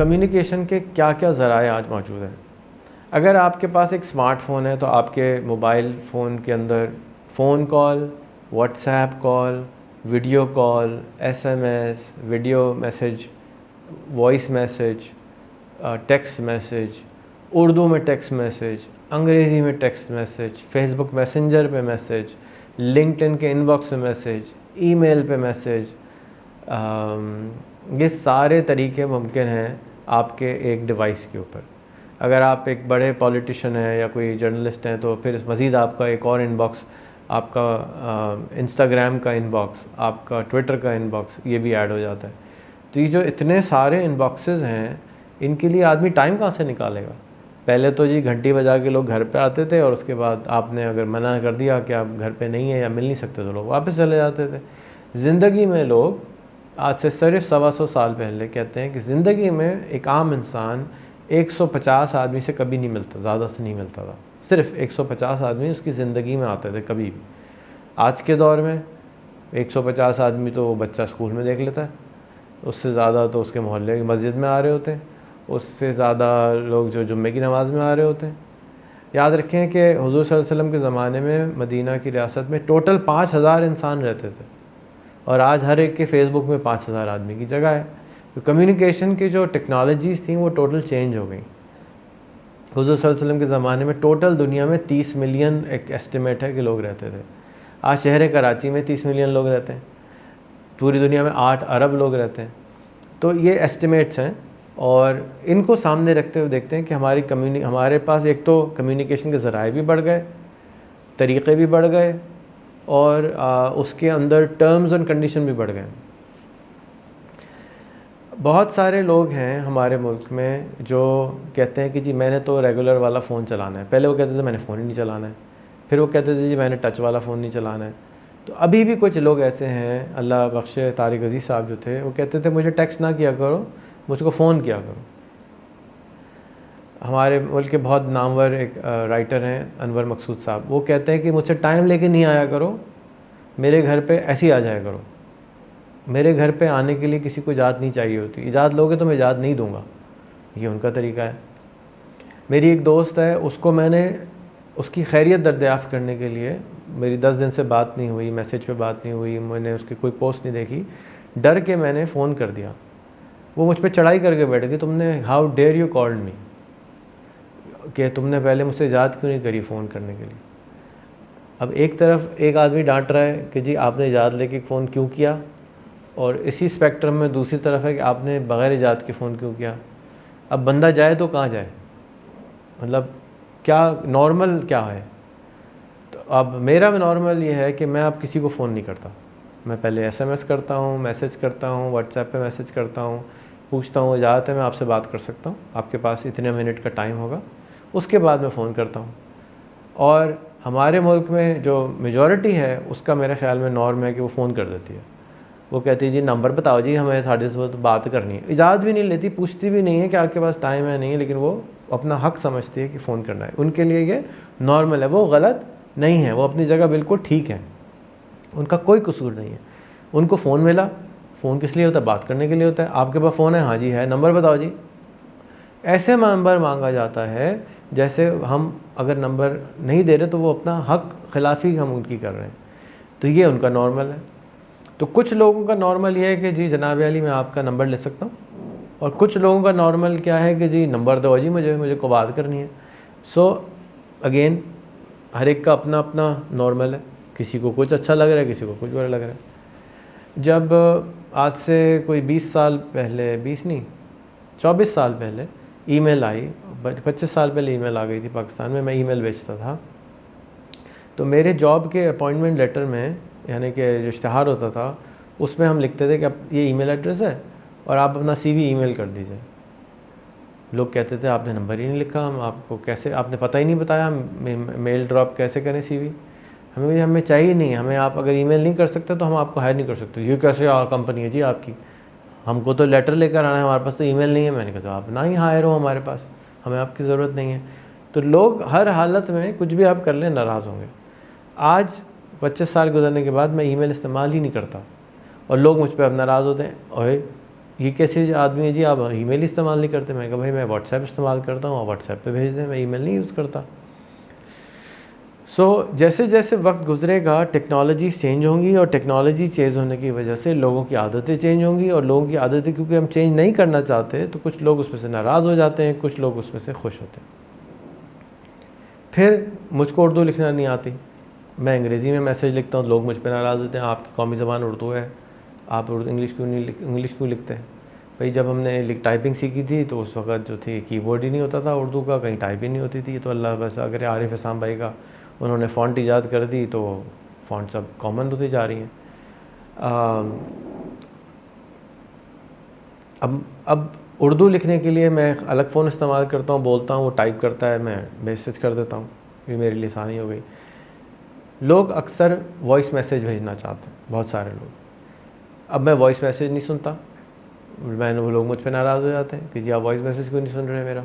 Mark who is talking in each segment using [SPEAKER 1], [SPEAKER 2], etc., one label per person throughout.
[SPEAKER 1] Communication के क्या क्या ज़राए आज मौजूद हैं। अगर आपके पास एक स्मार्टफ़ोन है तो आपके मोबाइल फ़ोन के अंदर phone call, WhatsApp call, video call, SMS, video message, voice message, text message, Urdu में टेक्स्ट मैसेज, अंग्रेज़ी में टेक्स्ट मैसेज, फेसबुक मैसेंजर पे मैसेज, लिंक्डइन के इनबॉक्स में मैसेज, ईमेल पे मैसेज, ये सारे तरीके मुमकिन हैं आपके एक डिवाइस के ऊपर। अगर आप एक बड़े पॉलिटिशियन हैं या कोई जर्नलिस्ट हैं तो फिर मज़ीद आपका एक और इनबॉक्स, आपका इंस्टाग्राम का इनबॉक्स, आपका ट्विटर का इनबॉक्स, ये भी ऐड हो जाता है। तो ये जो इतने सारे इनबॉक्सेस हैं, इनके लिए आदमी टाइम कहाँ से निकालेगा। पहले तो जी घंटी बजा के लोग घर पे आते थे और उसके बाद आपने अगर मना कर दिया कि आप घर पे नहीं हैं या मिल नहीं सकते तो लोग वापस चले जाते थे। ज़िंदगी में लोग आज से सिर्फ 125 साल पहले कहते हैं कि ज़िंदगी में एक आम इंसान 150 आदमी से कभी नहीं मिलता, ज़्यादा से नहीं मिलता था। सिर्फ 150 आदमी उसकी ज़िंदगी में आते थे कभी भी। आज के दौर में 150 आदमी तो वो बच्चा स्कूल में देख लेता है, उससे ज़्यादा तो उसके मोहल्ले की मस्जिद में आ रहे होते हैं, उससे ज़्यादा लोग जो जुम्मे की नमाज़ में आ रहे होते हैं। याद रखें कि हुज़ूर सल्लल्लाहु अलैहि वसल्लम के ज़माने में मदीना की रियासत में टोटल 5000 इंसान रहते थे और आज हर एक के फेसबुक में 5000 आदमी की जगह है। तो कम्युनिकेशन की जो टेक्नोलॉजीज़ थी वो टोटल चेंज हो गई। हुज़ूर सल्लल्लाहु अलैहि वसल्लम के ज़माने में टोटल दुनिया में 30 मिलियन एक एस्टिमेट है कि लोग रहते थे। आज शहर कराची में 30 मिलियन लोग रहते हैं, पूरी दुनिया में 8 अरब लोग रहते हैं। तो ये एस्टिमेट्स हैं और इनको सामने रखते हुए देखते हैं कि हमारे पास एक तो कम्युनिकेशन के ज़राए भी बढ़ गए, तरीक़े भी बढ़ गए और उसके अंदर टर्म्स एंड कंडीशन भी बढ़ गए। बहुत सारे लोग हैं हमारे मुल्क में जो कहते हैं कि जी मैंने तो रेगुलर वाला फ़ोन चलाना है। पहले वो कहते थे मैंने फ़ोन ही नहीं चलाना है, फिर वो कहते थे जी मैंने टच वाला फ़ोन नहीं चलाना है। तो अभी भी कुछ लोग ऐसे हैं, अल्लाह बख्शे, तारिक अजीज़ साहब जो थे, वो कहते थे मुझे टेक्स्ट ना किया करो, मुझको फ़ोन किया करो। हमारे मुल्क के बहुत नामवर एक राइटर हैं अनवर मकसूद साहब, वो कहते हैं कि मुझसे टाइम लेके नहीं आया करो, मेरे घर पे ऐसे ही आ जाया करो। मेरे घर पे आने के लिए किसी को इजाज़त नहीं चाहिए होती, इजाज़त लोगे तो मैं इजाज़त नहीं दूंगा। ये उनका तरीका है। मेरी एक दोस्त है, उसको मैंने उसकी खैरियत दरियाफ़्त करने के लिए, मेरी 10 दिन से बात नहीं हुई, मैसेज पे बात नहीं हुई, मैंने उसकी कोई पोस्ट नहीं देखी, डर के मैंने फ़ोन कर दिया। वो मुझ पर चढ़ाई करके बैठ गई, तुमने how dare you called me, कि तुमने पहले मुझसे इजाज़त क्यों नहीं करी फ़ोन करने के लिए। अब एक तरफ एक आदमी डांट रहा है कि जी आपने इजाज़त लेके फ़ोन क्यों किया, और इसी स्पेक्ट्रम में दूसरी तरफ है कि आपने बग़ैर इजाज़त के फ़ोन क्यों किया। अब बंदा जाए तो कहाँ जाए, मतलब क्या नॉर्मल क्या है। तो अब मेरा नॉर्मल ये है कि मैं अब किसी को फ़ोन नहीं करता। मैं पहले SMS करता हूँ, मैसेज करता हूँ, व्हाट्सएप पे मैसेज करता हूँ, पूछता हूँ इजाज़त है मैं आपसे बात कर सकता हूँ, आपके पास इतने मिनट का टाइम होगा, उसके बाद मैं फ़ोन करता हूँ। और हमारे मुल्क में जो मेजॉरिटी है उसका मेरे ख़्याल में नॉर्म है कि वो फ़ोन कर देती है। वो कहती है जी नंबर बताओ जी, हमें साढ़े से तो बात करनी है। इजाज़त भी नहीं लेती, पूछती भी नहीं है कि आपके पास टाइम है नहीं है, लेकिन वो अपना हक़ समझती है कि फ़ोन करना है। उनके लिए ये नॉर्मल है, वो गलत नहीं है, वो अपनी जगह बिल्कुल ठीक है, उनका कोई कसूर नहीं है। उनको फ़ोन मिला, फ़ोन किस लिए होता है, बात करने के लिए होता है। आपके पास फ़ोन है, हाँ जी है, नंबर बताओ जी। ऐसे नंबर मांगा जाता है जैसे हम अगर नंबर नहीं दे रहे तो वो अपना हक़ खिलाफ़ी हम उनकी कर रहे हैं। तो ये उनका नॉर्मल है। तो कुछ लोगों का नॉर्मल ये है कि जी जनाब अली मैं आपका नंबर ले सकता हूँ, और कुछ लोगों का नॉर्मल क्या है कि जी नंबर दो जी मुझे को बात करनी है। सो अगेन हर एक का अपना अपना नॉर्मल है, किसी को कुछ अच्छा लग रहा है, किसी को कुछ बुरा लग रहा है। जब आज से कोई 20 साल पहले, 20 नहीं 24 साल पहले ईमेल आई, 25 साल पहले ईमेल आ गई थी पाकिस्तान में, मैं ईमेल भेजता था, तो मेरे जॉब के अपॉइंटमेंट लेटर में, यानी कि जो इश्तिहार होता था उसमें हम लिखते थे कि अब ये ईमेल एड्रेस है और आप अपना CV ईमेल कर दीजिए। लोग कहते थे आपने नंबर ही नहीं लिखा, हम आपको कैसे, आपने पता ही नहीं बताया, मेल ड्रॉप कैसे करें CV। हमें चाहिए नहीं, हमें आप अगर ईमेल नहीं कर सकते तो हम आपको हायर नहीं कर सकते। ये कैसे कंपनी है जी आपकी, हमको तो लेटर लेकर आना है, हमारे पास तो ईमेल नहीं है। मैंने कहा तो आप ना ही हायर हो हमारे पास, हमें आपकी ज़रूरत नहीं है। तो लोग हर हालत में कुछ भी आप कर लें नाराज़ होंगे। आज 25 साल गुजरने के बाद मैं ईमेल इस्तेमाल ही नहीं करता और लोग मुझ पर अब नाराज़ होते हैं, ओए ये कैसे आदमी है जी, आप ईमेल इस्तेमाल नहीं करते? मैं कहा भाई मैं व्हाट्सएप इस्तेमाल करता हूँ, आप व्हाट्सएप पे भेज दें, मैं ईमेल नहीं यूज़ करता। जैसे जैसे वक्त गुजरेगा टेक्नोलॉजी चेंज होंगी, और टेक्नोलॉजी चेंज होने की वजह से लोगों की आदतें चेंज होंगी, और लोगों की आदतें क्योंकि हम चेंज नहीं करना चाहते तो कुछ लोग उसमें से नाराज़ हो जाते हैं, कुछ लोग उसमें से खुश होते हैं। फिर मुझको उर्दू लिखना नहीं आती, मैं अंग्रेज़ी में मैसेज लिखता हूँ, लोग मुझ पर नाराज़ होते हैं, आपकी कौमी ज़बान उर्दू है, आप इंग्लिश क्यों लिखते हैं? भाई जब हमने टाइपिंग सीखी थी तो उस वक्त जो थी कीबोर्ड ही नहीं होता था उर्दू का, कहीं टाइप ही नहीं होती थी। तो अल्लाह बस अगर आरिफ इस्लाम भाई का, उन्होंने फ़ॉन्ट ईजाद कर दी तो फ़ॉन्ट सब कॉमन होती जा रही हैं। अब उर्दू लिखने के लिए मैं अलग फ़ोन इस्तेमाल करता हूँ, बोलता हूँ, वो टाइप करता है, मैं मैसेज कर देता हूँ, ये मेरे लिए आसानी हो गई। लोग अक्सर वॉइस मैसेज भेजना चाहते हैं, बहुत सारे लोग। अब मैं वॉइस मैसेज नहीं सुनता, वो लोग मुझ पर नाराज़ हो जाते हैं कि जी आप वॉइस मैसेज क्यों नहीं सुन रहे मेरा।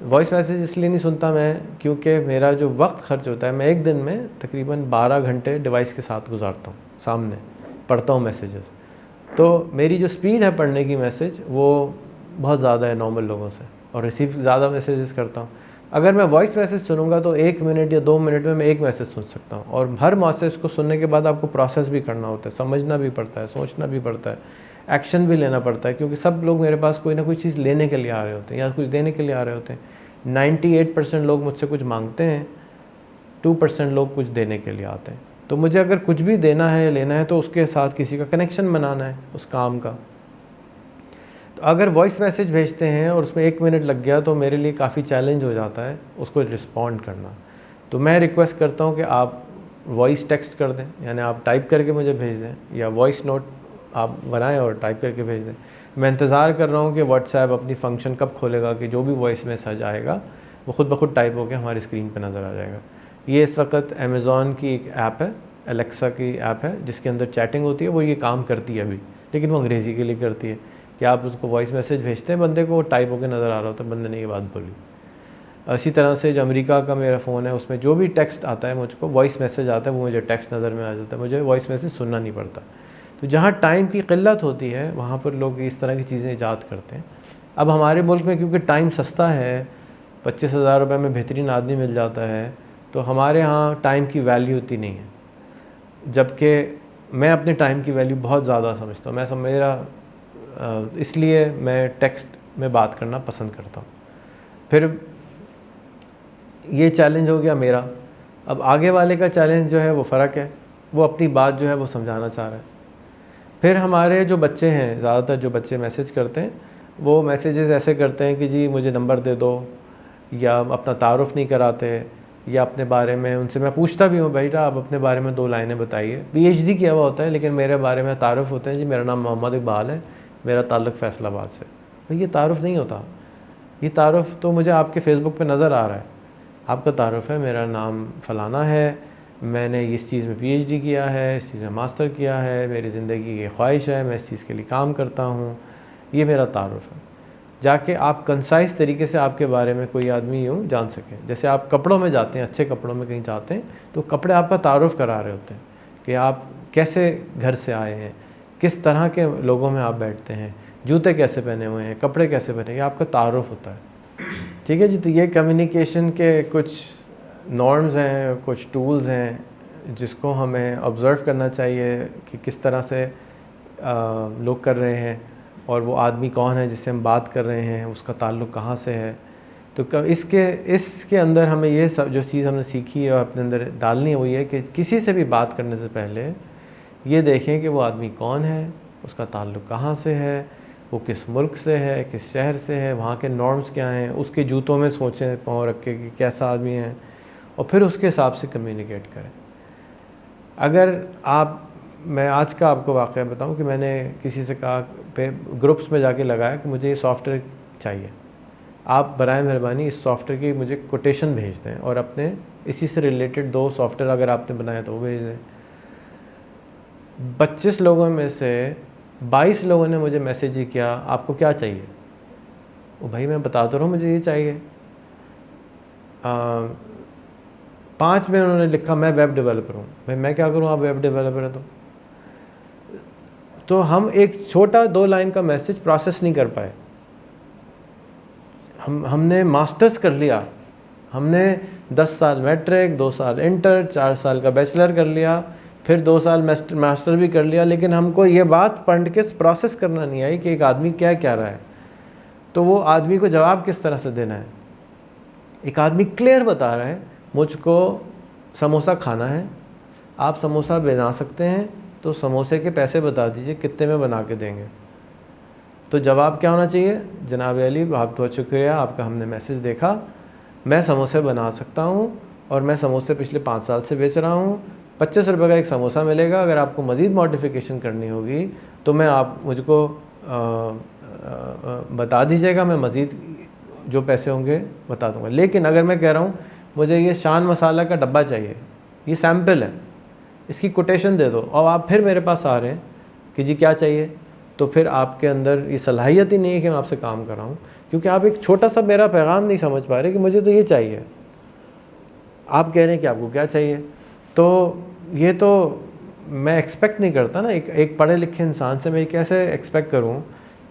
[SPEAKER 1] वॉइस मैसेज इसलिए नहीं सुनता मैं क्योंकि मेरा जो वक्त खर्च होता है, मैं एक दिन में तकरीबन 12 घंटे डिवाइस के साथ गुजारता हूँ, सामने पढ़ता हूँ मैसेजेस। तो मेरी जो स्पीड है पढ़ने की मैसेज वो बहुत ज़्यादा है नॉर्मल लोगों से, और रिसीव ज़्यादा मैसेजेस करता हूँ। अगर मैं वॉइस मैसेज सुनूंगा तो 1 मिनट या 2 मिनट में मैं एक मैसेज सुन सकता हूँ, और हर मैसेज को सुनने के बाद आपको प्रोसेस भी करना होता है, समझना भी पड़ता है, सोचना भी पड़ता है, एक्शन भी लेना पड़ता है, क्योंकि सब लोग मेरे पास कोई ना कोई चीज़ लेने के लिए आ रहे होते हैं या कुछ देने के लिए आ रहे होते हैं। 98% लोग मुझसे कुछ मांगते हैं, 2% लोग कुछ देने के लिए आते हैं। तो मुझे अगर कुछ भी देना है या लेना है तो उसके साथ किसी का कनेक्शन बनाना है उस काम का। तो अगर वॉइस मैसेज भेजते हैं और उसमें 1 मिनट लग गया तो मेरे लिए काफ़ी चैलेंज हो जाता है उसको रिस्पॉन्ड करना। तो मैं रिक्वेस्ट करता हूँ कि आप वॉइस टेक्स्ट कर दें, यानी आप टाइप करके मुझे भेज दें, या वॉइस नोट आप बनाएं और टाइप करके भेज दें। मैं इंतज़ार कर रहा हूँ कि व्हाट्सएप अपनी फ़ंक्शन कब खोलेगा कि जो भी वॉइस मैसेज आएगा वो खुद ब खुद टाइप होकर हमारी स्क्रीन पर नज़र आ जाएगा। ये इस वक्त अमेज़ॉन की एक ऐप है, एलेक्सा की ऐप है, जिसके अंदर चैटिंग होती है, वो ये काम करती है अभी, लेकिन वो अंग्रेज़ी के लिए करती है कि आप उसको वॉइस मैसेज भेजते हैं बंदे को, वो टाइप होकर नज़र आ रहा होता है, बंदे ने ये बात बोली। इसी तरह से जो अमेरिका का मेरा फ़ोन है उसमें जो भी टेक्स्ट आता है, मुझको वॉइस मैसेज आता है, वो मुझे टेक्स्ट नज़र में आ जाता है, मुझे वॉइस मैसेज सुनना नहीं पड़ता। तो जहाँ टाइम की क़िल्लत होती है वहाँ पर लोग इस तरह की चीज़ें ईजाद करते हैं। अब हमारे मुल्क में क्योंकि टाइम सस्ता है, 25,000 रुपये में बेहतरीन आदमी मिल जाता है, तो हमारे यहाँ टाइम की वैल्यू होती नहीं है, जबकि मैं अपने टाइम की वैल्यू बहुत ज़्यादा समझता हूँ। इसलिए मैं टेक्स्ट में बात करना पसंद करता हूँ। फिर ये चैलेंज हो गया मेरा। अब आगे वाले का चैलेंज जो है वो फ़र्क है, वो अपनी बात जो है वो समझाना चाह रहा है। फिर हमारे जो बच्चे हैं, ज़्यादातर जो बच्चे मैसेज करते हैं वो मैसेजेस ऐसे करते हैं कि जी मुझे नंबर दे दो, या अपना तारुफ़ नहीं कराते, या अपने बारे में उनसे मैं पूछता भी हूँ बेटा आप अपने बारे में 2 लाइनें बताइए। PhD किया हुआ होता है लेकिन मेरे बारे में तारुफ़ होते हैं, जी मेरा नाम मोहम्मद इकबाल है, मेरा ताल्लुक़ फैसलाबाद से। भाई ये तारुफ़ नहीं होता, ये तारुफ़ तो मुझे आपके फ़ेसबुक पे नज़र आ रहा है, आपका तारुफ़ है मेरा नाम फ़लाना है, मैंने इस चीज़ में PhD किया है, इस चीज़ में मास्टर किया है, मेरी ज़िंदगी की ख्वाहिश है, मैं इस चीज़ के लिए काम करता हूँ, ये मेरा तारुफ़ है। जाके आप कंसाइज तरीके से आपके बारे में कोई आदमी यूँ जान सके। जैसे आप कपड़ों में जाते हैं, अच्छे कपड़ों में कहीं जाते हैं तो कपड़े आपका तारुफ़ करा रहे होते हैं कि आप कैसे घर से आए हैं, किस तरह के लोगों में आप बैठते हैं, जूते कैसे पहने हुए हैं, कपड़े कैसे पहने, ये आपका तारुफ़ होता है। ठीक है जी। तो ये कम्युनिकेशन के कुछ नॉर्म्स हैं, कुछ टूल्स हैं जिसको हमें ऑब्ज़र्व करना चाहिए कि किस तरह से लोग कर रहे हैं, और वो आदमी कौन है जिससे हम बात कर रहे हैं, उसका ताल्लुक़ कहाँ से है। तो इसके अंदर हमें ये सब जो चीज़ हमने सीखी है और अपने अंदर डालनी है वो ये कि किसी से भी बात करने से पहले ये देखें कि वो आदमी कौन है, उसका ताल्लुक़ कहाँ से है, वो किस मुल्क से है, किस शहर से है, वहाँ के नॉर्म्स क्या हैं, उसके जूतों में सोचें पाँव रख के कि कैसा आदमी है, और फिर उसके हिसाब से कम्युनिकेट करें। अगर मैं आज का आपको वाक़या बताऊं कि मैंने किसी से कहा पे ग्रुप्स में जाके लगाया कि मुझे ये सॉफ्टवेयर चाहिए, आप बराए मेहरबानी इस सॉफ्टवेयर की मुझे कोटेशन भेज दें, और अपने इसी से रिलेटेड 2 सॉफ्टवेयर अगर आपने बनाया तो वो भेज दें। 25 लोगों में से 22 लोगों ने मुझे मैसेज ही किया आपको क्या चाहिए। वो भाई मैं बता तो रहा हूँ मुझे ये चाहिए। 5 में उन्होंने लिखा मैं वेब डेवलपर हूँ। भाई मैं क्या करूँ, आप वेब डेवलपर है तो हम एक छोटा 2 लाइन का मैसेज प्रोसेस नहीं कर पाए। हमने मास्टर्स कर लिया, हमने 10 साल मैट्रिक, 2 साल इंटर, 4 साल का बैचलर कर लिया, फिर 2 साल मास्टर भी कर लिया, लेकिन हमको ये बात पढ़ के प्रोसेस करना नहीं आई कि एक आदमी क्या कह रहा है, तो वो आदमी को जवाब किस तरह से देना है। एक आदमी क्लियर बता रहा है, मुझको समोसा खाना है, आप समोसा बना सकते हैं तो समोसे के पैसे बता दीजिए, कितने में बना के देंगे। तो जवाब क्या होना चाहिए, जनाब अली बहुत बहुत शुक्रिया, आपका हमने मैसेज देखा, मैं समोसे बना सकता हूँ और मैं समोसे पिछले 5 साल से बेच रहा हूँ, 25 रुपये का एक समोसा मिलेगा, अगर आपको मज़ीद मॉडिफिकेशन करनी होगी तो मैं आप मुझको बता दीजिएगा, मैं मज़ीद जो पैसे होंगे बता दूंगा। लेकिन अगर मैं कह रहा हूँ मुझे ये शान मसाला का डब्बा चाहिए, ये सैम्पल है, इसकी कोटेशन दे दो, और आप फिर मेरे पास आ रहे हैं कि जी क्या चाहिए, तो फिर आपके अंदर ये सलाहियत ही नहीं है कि मैं आपसे काम कर रहा हूँ, क्योंकि आप एक छोटा सा मेरा पैगाम नहीं समझ पा रहे कि मुझे तो ये चाहिए, आप कह रहे हैं कि आपको क्या चाहिए। तो ये तो मैं एक्सपेक्ट नहीं करता ना, एक पढ़े लिखे इंसान से मैं कैसे एक्सपेक्ट करूँ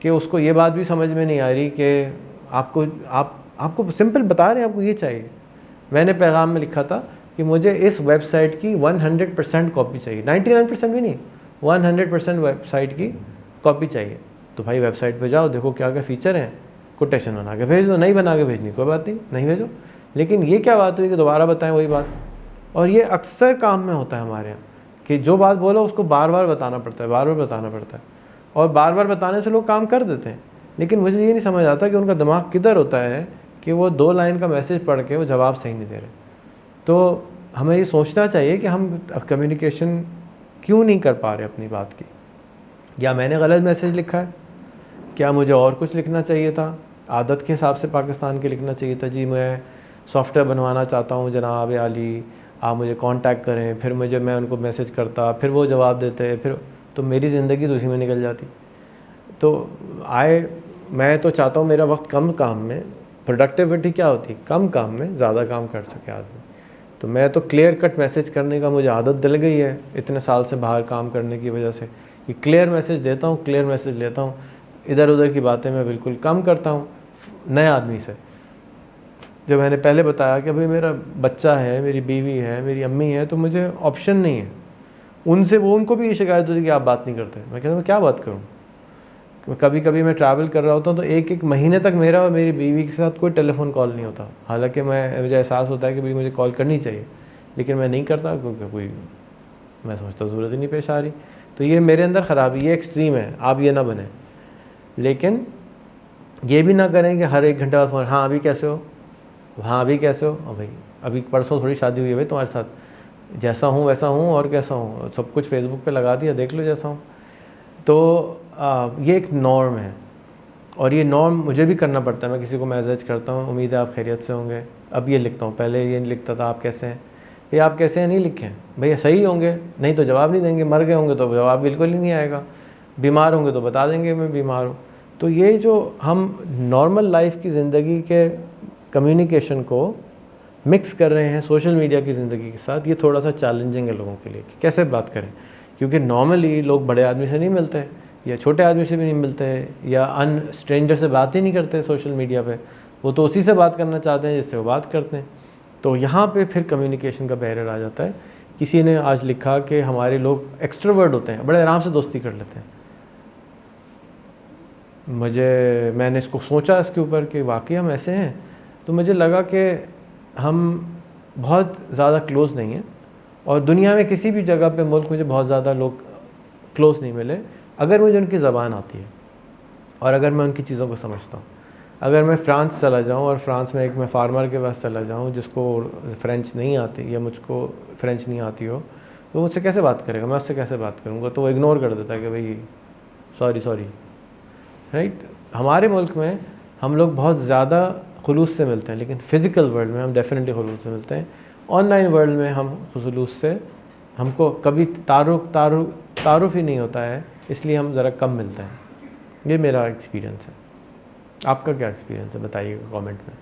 [SPEAKER 1] कि उसको ये बात भी समझ में नहीं आ रही कि आपको सिंपल बता रहे हैं आपको ये चाहिए। मैंने पैगाम में लिखा था कि मुझे इस वेबसाइट की 100% कॉपी चाहिए, 99% भी नहीं, 100% वेबसाइट की कॉपी चाहिए। तो भाई वेबसाइट पे जाओ, देखो क्या क्या फ़ीचर हैं, कोटेशन बना के भेज दो, नहीं बना के भेजनी कोई बात नहीं भेजो। लेकिन ये क्या बात हुई कि दोबारा बताएं वही बात, और ये अक्सर काम में होता है हमारे यहाँ कि जो बात बोलो उसको बार बार बताना पड़ता है, बार बार बताना पड़ता है, और बार बार बताने से लोग काम कर देते हैं। लेकिन मुझे ये नहीं समझ आता कि उनका दिमाग किधर होता है कि वो 2 लाइन का मैसेज पढ़ के वो जवाब सही नहीं दे रहे। तो हमें ये सोचना चाहिए कि हम कम्युनिकेशन क्यों नहीं कर पा रहे अपनी बात की, या मैंने गलत मैसेज लिखा है, क्या मुझे और कुछ लिखना चाहिए था, आदत के हिसाब से पाकिस्तान के लिखना चाहिए था, जी मैं सॉफ्टवेयर बनवाना चाहता हूँ जनाब आली, आप मुझे कांटेक्ट करें, फिर मैं उनको मैसेज करता, फिर वो जवाब देते, फिर तो मेरी ज़िंदगी तो उसी में निकल जाती। तो मैं तो चाहता हूँ मेरा वक्त कम काम में, प्रोडक्टिविटी क्या होती है, कम काम में ज़्यादा काम कर सके आदमी। तो मैं तो क्लियर कट मैसेज करने का मुझे आदत दिल गई है इतने साल से बाहर काम करने की वजह से, कि क्लियर मैसेज देता हूँ, क्लियर मैसेज लेता हूँ, इधर उधर की बातें मैं बिल्कुल कम करता हूँ। नए आदमी से जो मैंने पहले बताया कि भाई मेरा बच्चा है, मेरी बीवी है, मेरी अम्मी है, तो मुझे ऑप्शन नहीं है उनसे, उनको भी ये शिकायत होती है कि आप बात नहीं करते। मैं कहता हूँ क्या बात करूँ, कभी कभी मैं ट्रैवल कर रहा होता हूँ तो एक महीने तक मेरा और मेरी बीवी के साथ कोई टेलीफोन कॉल नहीं होता, हालांकि मुझे एहसास होता है कि भाई मुझे कॉल करनी चाहिए, लेकिन मैं नहीं करता क्योंकि कोई मैं समझता ज़रूरत ही नहीं पेश आ रही। तो ये मेरे अंदर ख़राबी, ये एक्सट्रीम है, आप ये ना बने। लेकिन ये भी ना करें कि हर 1 घंटे बाद फ़ोन, हाँ अभी कैसे हो, हाँ अभी कैसे हो, और भाई अभी परसों थोड़ी शादी हुई है भाई तुम्हारे साथ, जैसा हूँ वैसा हूँ और कैसा हूँ, सब कुछ फेसबुक पे लगा दिया, देख लो जैसा हूँ। तो ये एक नॉर्म है, और ये नॉर्म मुझे भी करना पड़ता है। मैं किसी को मैसेज करता हूँ, उम्मीद है आप खैरियत से होंगे, अब ये लिखता हूँ, पहले ये नहीं लिखता था आप कैसे हैं, ये आप कैसे हैं नहीं लिखें, भैया सही होंगे नहीं तो जवाब नहीं देंगे, मर गए होंगे तो जवाब बिल्कुल ही नहीं आएगा, बीमार होंगे तो बता देंगे मैं बीमार हूँ। तो ये जो हम नॉर्मल लाइफ की ज़िंदगी के कम्युनिकेशन को मिक्स कर रहे हैं सोशल मीडिया की ज़िंदगी के साथ, ये थोड़ा सा चैलेंजिंग है लोगों के लिए कि कैसे बात करें, क्योंकि नॉर्मली लोग बड़े आदमी से नहीं मिलते या छोटे आदमी से भी नहीं मिलते या स्ट्रेंजर से बात ही नहीं करते सोशल मीडिया पे, वो तो उसी से बात करना चाहते हैं जिससे वो बात करते हैं। तो यहाँ पे फिर कम्युनिकेशन का बैरियर आ जाता है। किसी ने आज लिखा कि हमारे लोग एक्सट्रोवर्ट होते हैं, बड़े आराम से दोस्ती कर लेते हैं। मैंने इसको सोचा इसके ऊपर कि वाकई हम ऐसे हैं, तो मुझे लगा कि हम बहुत ज़्यादा क्लोज़ नहीं हैं, और दुनिया में किसी भी जगह पे मुल्क मुझे बहुत ज़्यादा लोग क्लोज़ नहीं मिले अगर मुझे उनकी ज़बान आती है और अगर मैं उनकी चीज़ों को समझता हूँ। अगर मैं फ़्रांस चला जाऊँ और फ्रांस में मैं फार्मर के पास चला जाऊँ जिसको फ़्रेंच नहीं आती या मुझको फ़्रेंच नहीं आती हो, तो मुझसे कैसे बात करेगा, मैं उससे कैसे बात करूँगा, तो वो इग्नोर कर देता है कि भाई सॉरी राइट। हमारे मुल्क में हम लोग बहुत ज़्यादा खुलूस से मिलते हैं, लेकिन फ़िज़िकल वर्ल्ड में हम डेफिनेटली खुलूस से मिलते हैं। ऑनलाइन वर्ल्ड में हम खुलूस से हमको कभी तारुफ ही नहीं होता है, इसलिए हम ज़रा कम मिलते हैं। ये मेरा एक्सपीरियंस है। आपका क्या एक्सपीरियंस है बताइएगा कमेंट में।